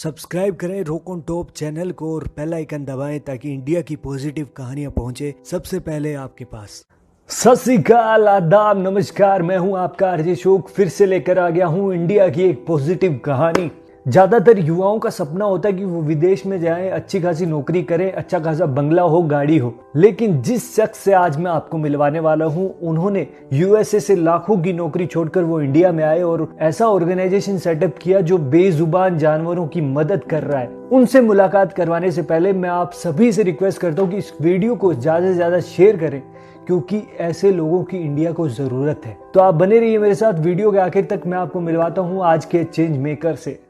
Subscribe करें रोक on top channel को और बेल आइकन दबाएं ताकि इंडिया की पॉजिटिव कहानियां पहुंचे सबसे पहले आपके पास। सत श्री अकाल, आदाब, नमस्कार। मैं हूं आपका आरजे शोक, फिर से लेकर आ गया हूं इंडिया की एक पॉजिटिव कहानी। ज्यादातर युवाओं का सपना होता है कि वो विदेश में जाएं, अच्छी खासी नौकरी करें, अच्छा खासा बंगला हो, गाड़ी हो। लेकिन जिस शख्स से आज मैं आपको मिलवाने वाला हूं, उन्होंने यूएसए से लाखों की नौकरी छोड़कर वो इंडिया में आए और ऐसा ऑर्गेनाइजेशन सेटअप किया जो बेजुबान जानवरों की मदद कर रहा है। उनसे मुलाकात करवाने से पहले मैं आप सभी से रिक्वेस्ट करता हूँ कि इस वीडियो को ज्यादा से ज्यादा शेयर करें, क्योंकि ऐसे लोगों की इंडिया को जरूरत है। तो आप बने रहिए मेरे साथ, वीडियो के आखिर तक मैं आपको मिलवाता हूँ आज के चेंज मेकर से।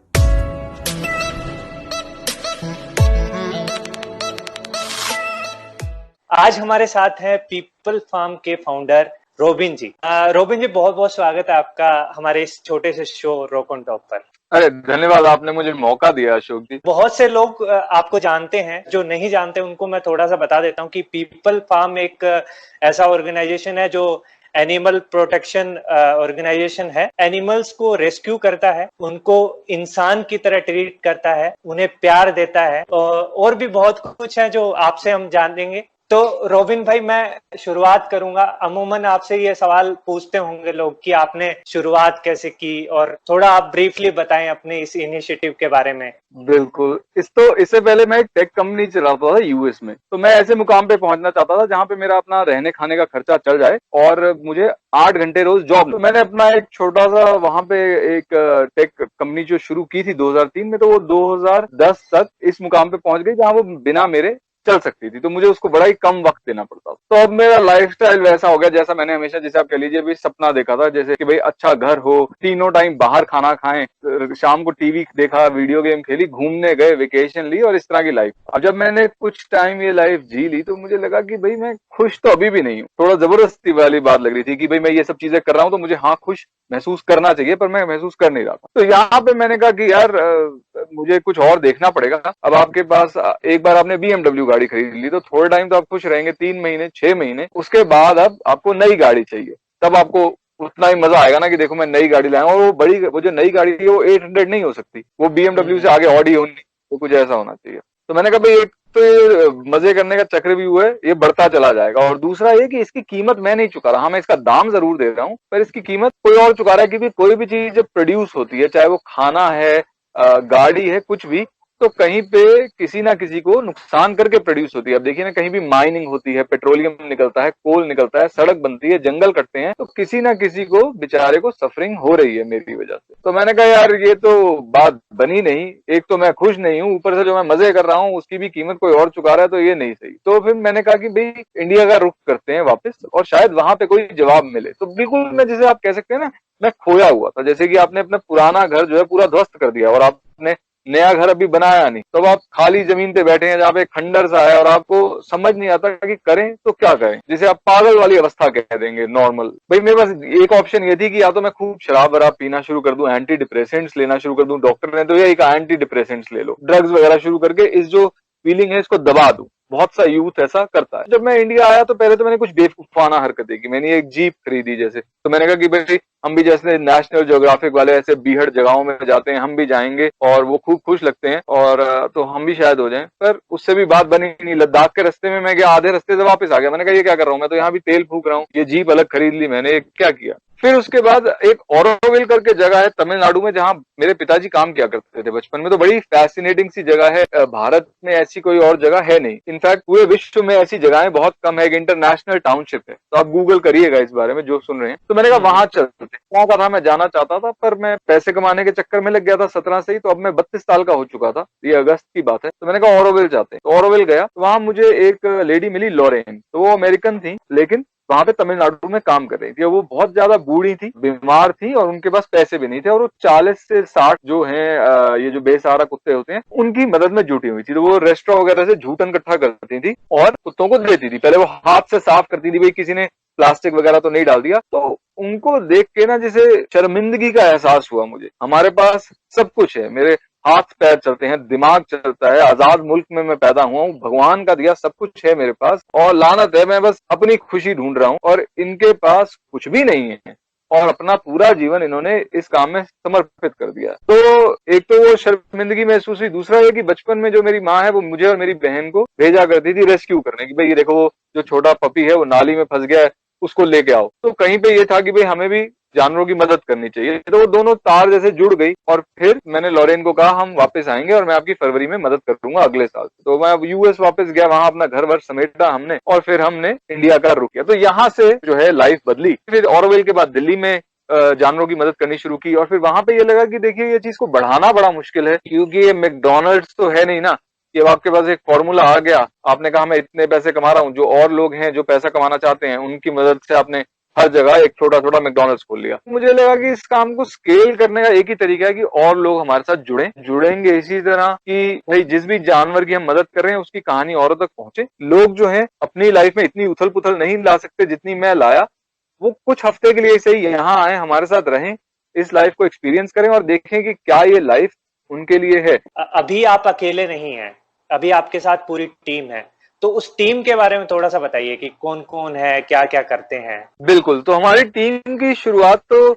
आज हमारे साथ हैं पीपल फार्म के फाउंडर रोबिन जी। रोबिन जी, बहुत बहुत स्वागत है आपका हमारे इस छोटे से शो रॉक ऑन टॉप पर। अरे धन्यवाद, आपने मुझे मौका दिया अशोक जी। बहुत से लोग आपको जानते हैं, जो नहीं जानते उनको मैं थोड़ा सा बता देता हूँ कि पीपल फार्म एक ऐसा ऑर्गेनाइजेशन है जो एनिमल प्रोटेक्शन ऑर्गेनाइजेशन है। एनिमल्स को रेस्क्यू करता है, उनको इंसान की तरह ट्रीट करता है, उन्हें प्यार देता है और भी बहुत कुछ है जो आपसे हम जानेंगे। तो रोबिन भाई, मैं शुरुआत करूंगा। अमूमन आपसे ये सवाल पूछते होंगे लोग कि आपने शुरुआत कैसे की, और थोड़ा आप ब्रीफली बताएं अपने इस इनिशिएटिव के बारे में। बिल्कुल। इससे पहले मैं एक टेक कंपनी चलाता था यूएस में। तो मैं ऐसे मुकाम पे पहुंचना चाहता था जहां पे मेरा अपना रहने खाने का खर्चा चल जाए और मुझे 8 घंटे रोज जॉब। तो मैंने अपना एक छोटा सा वहां पे एक टेक कंपनी जो शुरू की थी 2003 में, तो वो 2010 तक इस मुकाम पे पहुंच गई जहां वो बिना मेरे चल सकती थी। तो मुझे उसको बड़ा ही कम वक्त देना पड़ता था। तो अब मेरा लाइफस्टाइल वैसा हो गया जैसा मैंने हमेशा, जैसे आप कह लीजिए भी सपना देखा था, जैसे कि भाई अच्छा घर हो, तीनों टाइम बाहर खाना खाएं, शाम को टीवी देखा, वीडियो गेम खेली, घूमने गए, वेकेशन ली, और इस तरह की लाइफ। अब जब मैंने कुछ टाइम ये लाइफ जी ली तो मुझे लगा कि भाई मैं खुश तो अभी भी नहीं हूँ। थोड़ा जबरदस्ती वाली बात लग रही थी कि भाई मैं ये सब चीजें कर रहा हूँ तो मुझे हाँ खुश महसूस करना चाहिए, पर मैं महसूस कर नहीं रहा था। तो यहाँ पे मैंने कहा कि यार मुझे कुछ और देखना पड़ेगा। अब आपके पास एक बार आपने BMW गाड़ी खरीद ली तो थोड़े टाइम तो आप खुश रहेंगे, 3 महीने 6 महीने, उसके बाद अब आपको नई गाड़ी चाहिए। तब आपको उतना ही मजा आएगा ना कि देखो मैं नई गाड़ी लाया हूं। और वो जो नई गाड़ी है वो 800 नहीं हो सकती, वो BMW से आगे ऑडी होनी, तो कुछ ऐसा होना चाहिए। तो मैंने कहा भाई एक तो ये मजे करने का चक्र भी हुआ है, ये बढ़ता चला जाएगा, और दूसरा ये कि इसकी कीमत मैं नहीं चुका रहा। हाँ, मैं इसका दाम जरूर दे रहा हूँ, पर इसकी कीमत कोई और चुका रहा है। क्योंकि कोई भी चीज जब प्रोड्यूस होती है, चाहे वो खाना है, गाड़ी है, कुछ भी, तो कहीं पे किसी ना किसी को नुकसान करके प्रोड्यूस होती है। अब देखिए ना, कहीं भी माइनिंग होती है, पेट्रोलियम निकलता है, कोल निकलता है, सड़क बनती है, जंगल कटते हैं, तो किसी ना किसी को बेचारे को सफरिंग हो रही है मेरी वजह से। तो मैंने कहा यार ये तो बात बनी नहीं। एक तो मैं खुश नहीं हूँ, ऊपर से जो मैं मजे कर रहा हूँ उसकी भी कीमत कोई और चुका रहा है, तो ये नहीं सही। तो फिर मैंने कहा कि भाई इंडिया का रुख करते हैं वापस, और शायद वहां पे कोई जवाब मिले। तो बिल्कुल मैं, जैसे आप कह सकते हैं ना, मैं खोया हुआ था। जैसे कि आपने अपना पुराना घर जो है पूरा ध्वस्त कर दिया और आपने नया घर अभी बनाया नहीं, तो आप खाली जमीन पे बैठे हैं जहाँ पे खंडर सा है, और आपको समझ नहीं आता कि करें तो क्या करें। जिसे आप पागल वाली अवस्था कह देंगे, नॉर्मल। भाई मेरे पास एक ऑप्शन ये थी कि या तो मैं खूब शराब वराब पीना शुरू कर दूं, एंटी डिप्रेसेंट्स लेना शुरू कर दूं। डॉक्टर ने तो यही कहा एंटी डिप्रेसेंट्स ले लो, ड्रग्स वगैरह शुरू करके इस जो फीलिंग है इसको दबा दूं। बहुत सा यूथ ऐसा करता है। जब मैं इंडिया आया तो पहले तो मैंने कुछ बेवकूफाना हरकतें की। मैंने एक जीप खरीदी जैसे, तो मैंने कहा कि भाई हम भी जैसे नेशनल ज्योग्राफिक वाले ऐसे बीहड़ जगहों में जाते हैं, हम भी जाएंगे, और वो खूब खुश लगते हैं, और तो हम भी शायद हो जाएं। पर उससे भी बात बनी नहीं। लद्दाख के रास्ते में मैं गया, आधे रास्ते से वापस आ गया। मैंने कहा ये क्या कर रहा हूँ, मैं तो यहाँ भी तेल फूक रहा हूँ, ये जीप अलग खरीद ली मैंने, क्या किया। फिर उसके बाद एक ऑरोविल करके जगह है तमिलनाडु में, जहां मेरे पिताजी काम किया करते थे बचपन में। तो बड़ी फैसिनेटिंग सी जगह है, भारत में ऐसी कोई और जगह है नहीं। इनफैक्ट पूरे विश्व में ऐसी जगहें बहुत कम है। एक इंटरनेशनल टाउनशिप है, तो आप गूगल करिएगा इस बारे में जो सुन रहे हैं। तो मैंने कहा वहां चलते। वहां का था, मैं जाना चाहता था, पर मैं पैसे कमाने के चक्कर में लग गया था 17 से ही। तो अब मैं 32 साल का हो चुका था, ये अगस्त की बात है। तो मैंने कहा ऑरोविल जाते हैं। तो ऑरोविल गया, तो वहां मुझे एक लेडी मिली, लॉरेन। तो वो अमेरिकन थी, लेकिन वहां पे तमिलनाडु में काम कर रही थी। वो बहुत ज्यादा बूढ़ी थी, बीमार थी, और उनके पास पैसे भी नहीं थे। और वो 40 से 60 जो हैं, ये जो बेसहारा कुत्ते होते हैं, उनकी मदद में जुटी हुई थी। तो वो रेस्टोरेंट वगैरह से जूठन इकट्ठा करती थी और कुत्तों को देती थी। पहले वो हाथ से साफ करती थी, भाई किसी ने प्लास्टिक वगैरह तो नहीं डाल दिया। तो उनको देख के ना, जैसे शर्मिंदगी का एहसास हुआ मुझे। हमारे पास सब कुछ है, मेरे हाथ पैर चलते हैं, दिमाग चलता है, आजाद मुल्क में मैं पैदा हुआ हूँ, भगवान का दिया सब कुछ है मेरे पास, और लानत है मैं बस अपनी खुशी ढूंढ रहा हूँ, और इनके पास कुछ भी नहीं है। और अपना पूरा जीवन इन्होंने इस काम में समर्पित कर दिया। तो एक तो वो शर्मिंदगी महसूस हुई, दूसरा ये कि बचपन में जो मेरी माँ है वो मुझे और मेरी बहन को भेजा करती थी रेस्क्यू करने की, भाई ये देखो वो जो छोटा पपी है वो नाली में फंस गया है, उसको लेके आओ। तो कहीं पे ये था कि भाई हमें भी जानवरों की मदद करनी चाहिए। तो वो दोनों तार जैसे जुड़ गई और फिर मैंने लॉरेन को कहा हम वापस आएंगे और मैं आपकी फरवरी में मदद करूंगा अगले साल। तो मैं यूएस वापस गया, वहां अपना घर वर समेटा हमने और फिर हमने इंडिया का रुख किया। तो यहाँ से जो है लाइफ बदली। फिर ऑरोविल के बाद दिल्ली में जानवरों की मदद करनी शुरू की और फिर वहां पे ये लगा कि देखिए ये चीज को बढ़ाना बड़ा मुश्किल है, क्योंकि ये मैकडोनल्ड्स तो है नहीं ना कि अब आपके पास एक फॉर्मूला आ गया, आपने कहा मैं इतने पैसे कमा रहा हूँ, जो और लोग हैं जो पैसा कमाना चाहते हैं उनकी मदद से आपने हर जगह एक छोटा छोटा मैकडोनल्ड्स खोल लिया। मुझे लगा कि इस काम को स्केल करने का एक ही तरीका है कि और लोग हमारे साथ जुड़ेंगे इसी तरह कि भाई जिस भी जानवर की हम मदद कर रहे हैं उसकी कहानी औरों तक पहुंचे। लोग जो है अपनी लाइफ में इतनी उथल पुथल नहीं ला सकते जितनी मैं लाया, वो कुछ हफ्ते के लिए सही यहाँ आए, हमारे साथ रहें, इस लाइफ को एक्सपीरियंस करें और देखें कि क्या ये लाइफ उनके लिए है। अभी आप अकेले नहीं हैं, अभी आपके साथ पूरी टीम है, तो उस टीम के बारे में थोड़ा सा बताइए कि कौन कौन है, क्या क्या करते हैं। बिल्कुल, तो हमारी टीम की शुरुआत तो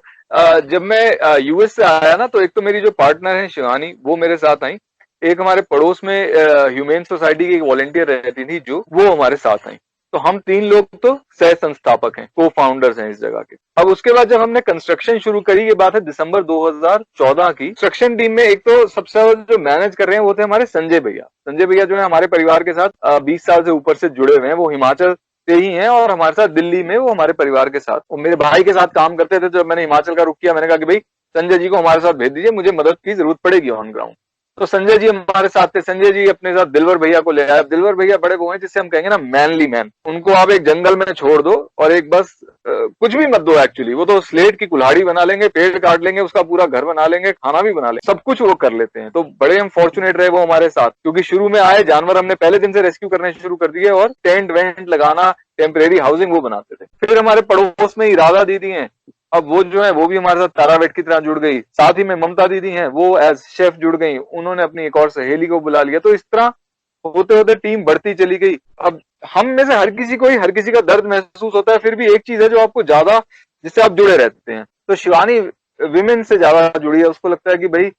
जब मैं यूएस से आया ना, तो एक तो मेरी जो पार्टनर है शिवानी, वो मेरे साथ आई। एक हमारे पड़ोस में ह्यूमेन सोसाइटी की एक वॉलंटियर रहती थी जो, वो हमारे साथ आई। तो हम 3 लोग तो सह संस्थापक हैं, को फाउंडर्स हैं इस जगह के। अब उसके बाद जब हमने कंस्ट्रक्शन शुरू करी, ये बात है दिसंबर 2014 की। कंस्ट्रक्शन टीम में एक तो सबसे जो मैनेज कर रहे हैं वो थे हमारे संजय भैया। संजय भैया जो है हमारे परिवार के साथ 20 साल से ऊपर से जुड़े हुए हैं। वो हिमाचल से ही हैं और हमारे साथ दिल्ली में वो हमारे परिवार के साथ, वो मेरे भाई के साथ काम करते थे। जब मैंने हिमाचल का रुख किया, मैंने कहा कि भाई संजय जी को हमारे साथ भेज दीजिए, मुझे मदद की जरूरत पड़ेगी ऑन ग्राउंड। तो संजय जी हमारे साथ थे। संजय जी अपने साथ दिलवर भैया को ले आए। दिलवर भैया बड़े वो हैं जिससे हम कहेंगे ना मैनली मैन। उनको आप एक जंगल में छोड़ दो और एक बस कुछ भी मत दो, एक्चुअली वो तो स्लेट की कुल्हाड़ी बना लेंगे, पेड़ काट लेंगे, उसका पूरा घर बना लेंगे, खाना भी बना लेंगे, सब कुछ वो कर लेते हैं। तो बड़े हम फॉर्चुनेट रहे वो हमारे साथ, क्योंकि शुरू में आए जानवर हमने पहले दिन से रेस्क्यू करने शुरू कर दिए और टेंट वेंट लगाना, टेम्परेरी हाउसिंग वो बनाते थे। फिर हमारे पड़ोस में ही राधा दीदी हैं, अब वो जो है वो भी हमारे साथ तारावेट की तरह जुड़ गई। साथ ही में ममता दीदी हैं, वो एज शेफ जुड़ गई, उन्होंने अपनी एक और सहेली को बुला लिया। तो इस तरह होते होते टीम बढ़ती चली गई। अब हम में से हर किसी का दर्द महसूस होता है, फिर भी एक चीज है जो आपको ज्यादा, जिससे आप जुड़े रहते हैं। तो शिवानी विमेन से ज्यादा जुड़ी है, उसको लगता है कि भाई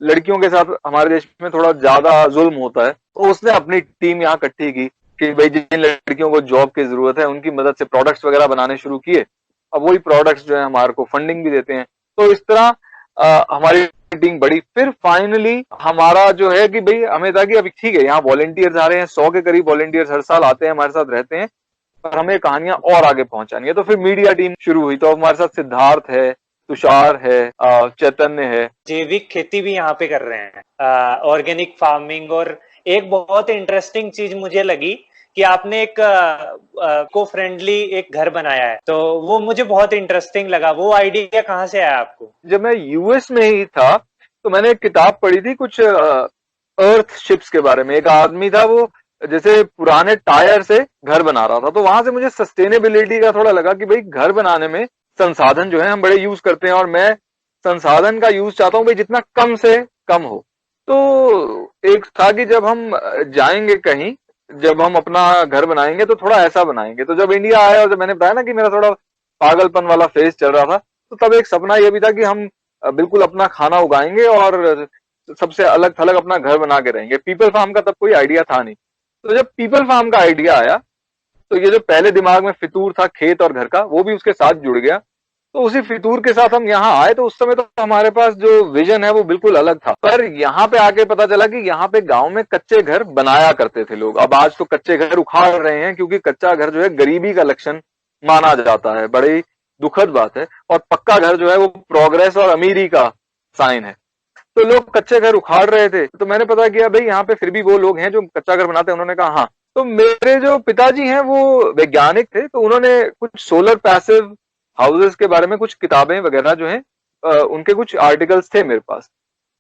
लड़कियों के साथ हमारे देश में थोड़ा ज्यादा जुल्म होता है। तो उसने अपनी टीम यहाँ इकट्ठी की कि भाई जिन लड़कियों को जॉब की जरूरत है उनकी मदद से प्रोडक्ट्स वगैरह बनाने शुरू किए। अब वही प्रोडक्ट्स जो है हमारे को फंडिंग भी देते हैं। तो इस तरह हमारी टीम बढ़ी। फिर फाइनली हमारा जो है कि भाई हमें था कि अभी ठीक है, यहाँ वॉलंटियर्स आ रहे हैं, 100 के करीब वॉलंटियर्स हर साल आते हैं, हमारे साथ रहते हैं, पर हमें कहानियां और आगे पहुंचानी है। तो फिर मीडिया टीम शुरू हुई। तो हमारे साथ सिद्धार्थ है, तुषार है, चैतन्य है। जैविक खेती भी यहाँ पे कर रहे हैं, ऑर्गेनिक फार्मिंग। और एक बहुत इंटरेस्टिंग चीज मुझे लगी कि आपने एक को फ्रेंडली एक घर बनाया है, तो वो मुझे बहुत इंटरेस्टिंग लगा। वो आइडिया कहाँ से आया आपको? जब मैं यूएस में ही था तो मैंने एक किताब पढ़ी थी कुछ अर्थ शिप्स के बारे में। एक आदमी था, वो जैसे पुराने टायर से घर बना रहा था। तो वहां से मुझे सस्टेनेबिलिटी का थोड़ा लगा कि भाई घर बनाने में संसाधन जो है हम बड़े यूज करते हैं और मैं संसाधन का यूज चाहता हूँ भाई जितना कम से कम हो। तो एक था कि जब हम जाएंगे कहीं, जब हम अपना घर बनाएंगे तो थोड़ा ऐसा बनाएंगे। तो जब इंडिया आया और जब मैंने बताया ना कि मेरा थोड़ा पागलपन वाला फेज चल रहा था, तो तब एक सपना यह भी था कि हम बिल्कुल अपना खाना उगाएंगे और सबसे अलग थलग अपना घर बना के रहेंगे। पीपल फार्म का तब कोई आइडिया था नहीं। तो जब पीपल फार्म का आइडिया आया तो ये जो पहले दिमाग में फितूर था खेत और घर का, वो भी उसके साथ जुड़ गया। तो उसी फितूर के साथ हम यहाँ आए। तो उस समय तो हमारे पास जो विजन है वो बिल्कुल अलग था। पर यहाँ पे आके पता चला कि यहाँ पे गांव में कच्चे घर बनाया करते थे लोग। अब आज तो कच्चे घर उखाड़ रहे हैं, क्योंकि कच्चा घर जो है गरीबी का लक्षण माना जाता है। बड़ी दुखद बात है। और पक्का घर जो है वो प्रोग्रेस और अमीरी का साइन है। तो लोग कच्चे घर उखाड़ रहे थे। तो मैंने पता किया भाई यहाँ पे फिर भी वो लोग हैं जो कच्चा घर बनाते हैं। उन्होंने कहा हाँ। तो मेरे जो पिताजी हैं वो वैज्ञानिक थे, तो उन्होंने कुछ सोलर पैसिव हाउसेस के बारे में कुछ किताबें वगैरह जो हैं उनके कुछ आर्टिकल्स थे मेरे पास।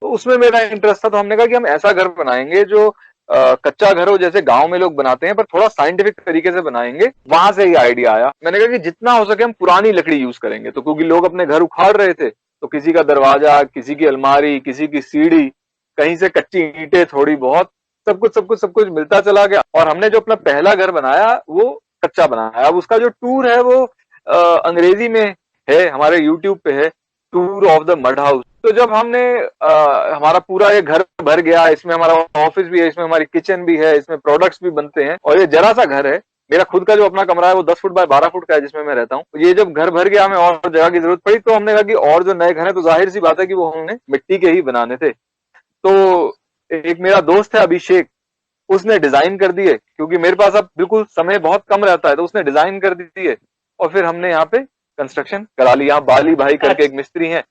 तो उसमें मेरा इंटरेस्ट था। तो हमने कहा कि हम ऐसा घर बनाएंगे जो कच्चा घर हो जैसे गांव में लोग बनाते हैं, पर थोड़ा साइंटिफिक तरीके से बनाएंगे। वहां से ये आइडिया आया। मैंने कहा कि जितना हो सके हम पुरानी लकड़ी यूज करेंगे। तो क्योंकि लोग अपने घर उखाड़ रहे थे, तो किसी का दरवाजा, किसी की अलमारी, किसी की सीढ़ी, कहीं से कच्ची ईंटें थोड़ी बहुत, सब कुछ मिलता चला गया। और हमने जो अपना पहला घर बनाया वो कच्चा बनाया। अब उसका जो टूर है वो अंग्रेजी में है, हमारे यूट्यूब पे है, tour of the mud house. तो जब हमने हमारा पूरा ये घर भर गया, इसमें हमारा ऑफिस भी है, इसमें हमारी किचन भी है, इसमें प्रोडक्ट्स भी बनते हैं, और ये जरा सा घर है, मेरा खुद का जो अपना कमरा है वो 10 फुट बाय 12 फुट का है जिसमें मैं रहता हूँ। ये जब घर भर गया, हमें और जगह की जरूरत पड़ी, तो हमने कहा कि और जो नए घर है तो जाहिर सी बात है कि वो हमने मिट्टी के ही बनाने थे। तो एक मेरा दोस्त है अभिषेक, उसने डिजाइन कर दिए, क्योंकि मेरे पास अब बिल्कुल समय बहुत कम रहता है, तो उसने डिजाइन कर दिए और फिर हमने यहाँ पे कंस्ट्रक्शन करा लिया। यहाँ बाली भाई करके एक मिस्त्री हैं,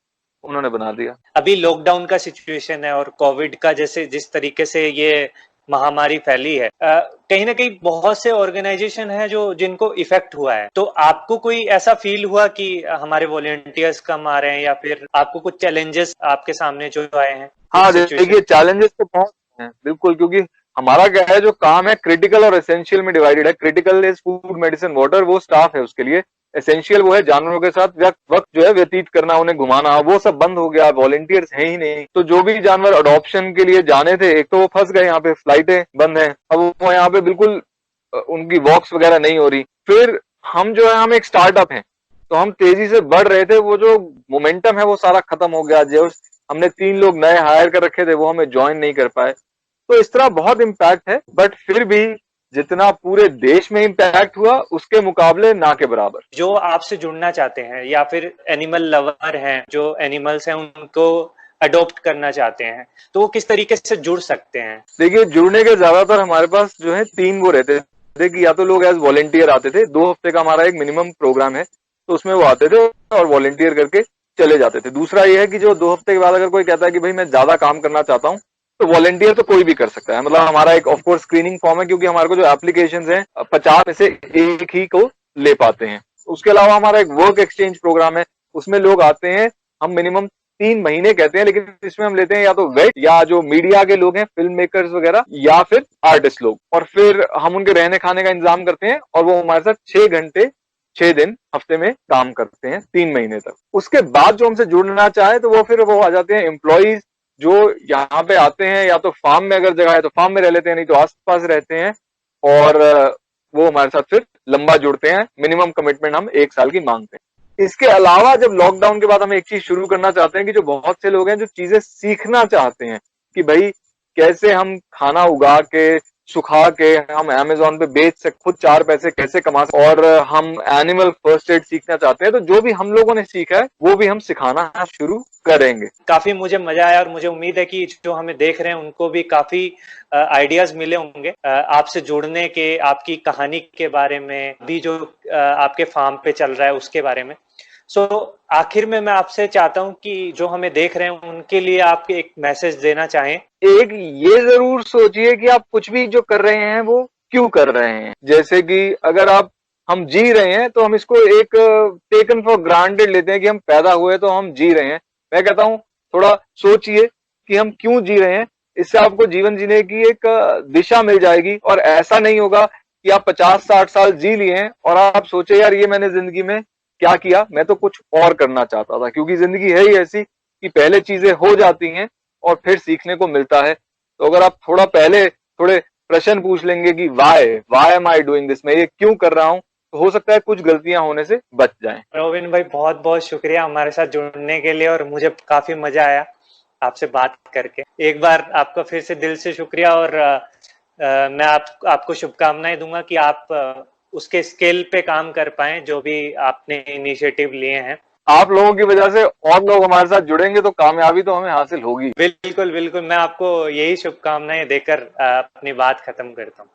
उन्होंने बना दिया। अभी लॉकडाउन का सिचुएशन है और कोविड का जैसे जिस तरीके से ये महामारी फैली है, कहीं ना कहीं बहुत से ऑर्गेनाइजेशन हैं जो जिनको इफेक्ट हुआ है। तो आपको कोई ऐसा फील हुआ कि हमारे वॉलंटियर्स कम आ रहे हैं, या फिर आपको कुछ चैलेंजेस आपके सामने जो आए हैं? हाँ देखिए, चैलेंजेस तो बहुत हैं बिल्कुल, क्योंकि हमारा क्या है, जो काम है क्रिटिकल और एसेंशियल में डिवाइडेड है। Critical is food, medicine, water, वो स्टाफ है उसके लिए। एसेंशियल वो है जानवरों के साथ वक्त जो है व्यतीत करना, उन्हें घुमाना, वो सब बंद हो गया, वॉलंटियर्स है ही नहीं। तो जो भी जानवर अडॉप्शन के लिए जाने थे, एक तो वो फंस गए, यहाँ पे फ्लाइटें बंद हैं, अब वो यहाँ पे बिल्कुल उनकी वॉक्स वगैरह नहीं हो रही। फिर हम जो है, हम एक स्टार्टअप हैं, तो हम तेजी से बढ़ रहे थे, वो जो मोमेंटम है वो सारा खत्म हो गया। जो हमने 3 लोग नए हायर कर रखे थे, वो हमें ज्वाइन नहीं कर पाए। तो इस तरह बहुत इम्पैक्ट है, बट फिर भी जितना पूरे देश में इम्पैक्ट हुआ उसके मुकाबले ना के बराबर। जो आपसे जुड़ना चाहते हैं या फिर एनिमल लवर हैं, जो एनिमल्स हैं उनको अडॉप्ट करना चाहते हैं, तो वो किस तरीके से जुड़ सकते हैं? देखिए, जुड़ने के ज्यादातर हमारे पास जो है 3 वो रहते थे कि या तो लोग एज वॉलंटियर आते थे, 2 हफ्ते का हमारा एक मिनिमम प्रोग्राम है, तो उसमें वो आते थे और वॉलंटियर करके चले जाते थे। दूसरा ये है कि जो 2 हफ्ते के बाद अगर कोई कहता है कि भाई मैं ज्यादा काम करना चाहता हूँ, तो वॉलंटियर तो कोई भी कर सकता है। मतलब हमारा एक ऑफ कोर्स स्क्रीनिंग फॉर्म है, क्योंकि हमारे को जो एप्लीकेशंस हैं 50 में से एक ही को ले पाते हैं। उसके अलावा हमारा एक वर्क एक्सचेंज प्रोग्राम है, उसमें लोग आते हैं, हम मिनिमम 3 महीने कहते हैं, लेकिन इसमें हम लेते हैं या तो वेट, या जो मीडिया के लोग हैं, फिल्म मेकर्स वगैरह, या फिर आर्टिस्ट लोग, और फिर हम उनके रहने खाने का इंतजाम करते हैं, और वो हमारे साथ 6 घंटे 6 दिन हफ्ते में काम करते हैं 3 महीने तक। उसके बाद जो हमसे जुड़ना चाहे तो वो फिर वो आ जाते हैं एम्प्लॉइज, जो यहाँ पे आते हैं, या तो फार्म में अगर जगह है तो फार्म में रह लेते हैं, नहीं तो आसपास रहते हैं, और वो हमारे साथ फिर लंबा जुड़ते हैं। मिनिमम कमिटमेंट हम 1 साल की मांगते हैं। इसके अलावा जब लॉकडाउन के बाद हम एक चीज शुरू करना चाहते हैं कि जो बहुत से लोग हैं जो चीजें सीखना चाहते हैं कि भाई कैसे हम खाना उगा के सुखा के हम अमेज़न पे बेच सकते, खुद 4 पैसे कैसे कमा सकते, और हम एनिमल फर्स्ट एड सीखना चाहते हैं, तो जो भी हम लोगों ने सीखा है वो भी हम सिखाना शुरू करेंगे। काफी मुझे मजा आया और मुझे उम्मीद है कि जो हमें देख रहे हैं उनको भी काफी आइडियाज मिले होंगे आपसे जुड़ने के, आपकी कहानी के बारे में भी, जो आपके फार्म पे चल रहा है उसके बारे में। सो आखिर में मैं आपसे चाहता हूं कि जो हमें देख रहे हैं उनके लिए आप एक मैसेज देना चाहें। एक ये जरूर सोचिए कि आप कुछ भी जो कर रहे हैं वो क्यों कर रहे हैं। जैसे कि अगर हम जी रहे हैं तो हम इसको एक टेकन फॉर ग्रांटेड लेते हैं कि हम पैदा हुए तो हम जी रहे हैं। मैं कहता हूं थोड़ा सोचिए कि हम क्यों जी रहे हैं, इससे आपको जीवन जीने की एक दिशा मिल जाएगी। और ऐसा नहीं होगा कि आप 50-60 साल जी लिए हैं और आप सोचे यार ये मैंने जिंदगी में क्या किया, मैं तो कुछ और करना चाहता था। क्योंकि जिंदगी है ही ऐसी कि पहले चीजें हो जाती हैं और फिर सीखने को मिलता है। तो अगर आप थोड़े प्रश्न पूछ लेंगे कि why am I doing this, मैं ये क्यों कर रहा हूं, तो हो सकता है कुछ गलतियां होने से बच जाएं। रोबिन भाई बहुत बहुत शुक्रिया हमारे साथ जुड़ने के लिए, और मुझे काफी मजा आया आपसे बात करके। एक बार आपका फिर से दिल से शुक्रिया, और मैं आपको शुभकामनाएं दूंगा कि आप उसके स्केल पे काम कर पाएं जो भी आपने इनिशिएटिव लिए हैं। आप लोगों की वजह से और लोग हमारे साथ जुड़ेंगे तो कामयाबी तो हमें हासिल होगी। बिल्कुल बिल्कुल, मैं आपको यही शुभकामनाएं देकर अपनी बात खत्म करता हूँ।